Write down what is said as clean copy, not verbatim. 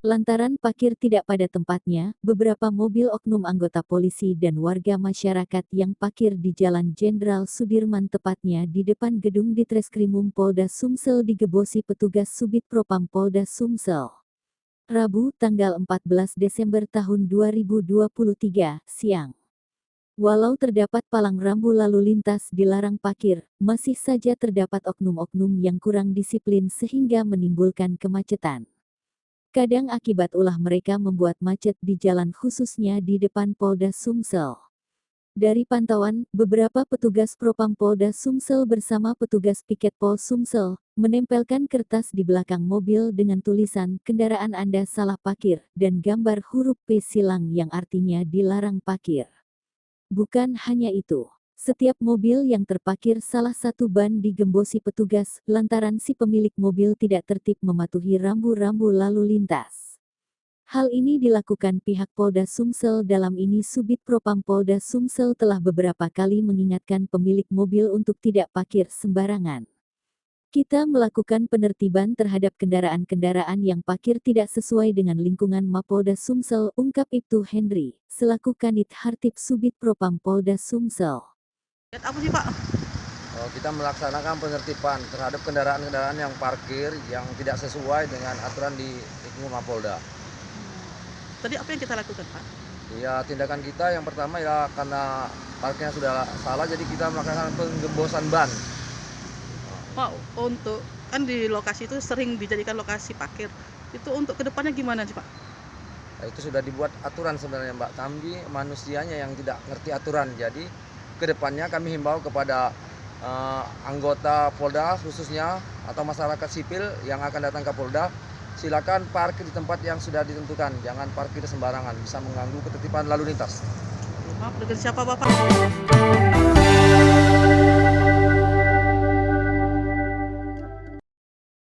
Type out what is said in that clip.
Lantaran parkir tidak pada tempatnya, beberapa mobil oknum anggota polisi dan warga masyarakat yang parkir di Jalan Jenderal Sudirman tepatnya di depan gedung Ditreskrimum Polda Sumsel digebosi petugas Subit Propam Polda Sumsel. Rabu, tanggal 14 Desember tahun 2023, siang. Walau terdapat palang rambu lalu lintas dilarang parkir, masih saja terdapat oknum-oknum yang kurang disiplin sehingga menimbulkan kemacetan. Kadang akibat ulah mereka membuat macet di jalan khususnya di depan Polda Sumsel. Dari pantauan, beberapa petugas Propam Polda Sumsel bersama petugas piket Pol Sumsel, menempelkan kertas di belakang mobil dengan tulisan "Kendaraan Anda salah parkir" dan gambar huruf P silang yang artinya dilarang parkir. Bukan hanya itu, setiap mobil yang terparkir salah satu ban digembosi petugas lantaran si pemilik mobil tidak tertib mematuhi rambu-rambu lalu lintas. Hal ini dilakukan pihak Polda Sumsel, dalam ini Subit Propam Polda Sumsel telah beberapa kali mengingatkan pemilik mobil untuk tidak parkir sembarangan. Kita melakukan penertiban terhadap kendaraan-kendaraan yang parkir tidak sesuai dengan lingkungan Mapolda Sumsel, ungkap Ibtu Henry, selaku Kanit Hartib Subit Propam Polda Sumsel. Apa sih Pak? Kita melaksanakan penertiban terhadap kendaraan-kendaraan yang parkir yang tidak sesuai dengan aturan di lingkungan Mapolda. Tadi apa yang kita lakukan Pak? Ya, tindakan kita yang pertama ya karena parkirnya sudah salah, jadi kita melakukan penggembosan ban. Pak, untuk kan di lokasi itu sering dijadikan lokasi parkir, itu untuk kedepannya gimana sih Pak? Nah, itu sudah dibuat aturan sebenarnya Mbak, tapi manusianya yang tidak ngerti aturan. Jadi kedepannya kami himbau kepada anggota Polda khususnya atau masyarakat sipil yang akan datang ke Polda, silakan parkir di tempat yang sudah ditentukan, jangan parkir sembarangan, bisa mengganggu ketertiban lalu lintas. Maaf, dengan siapa Bapak?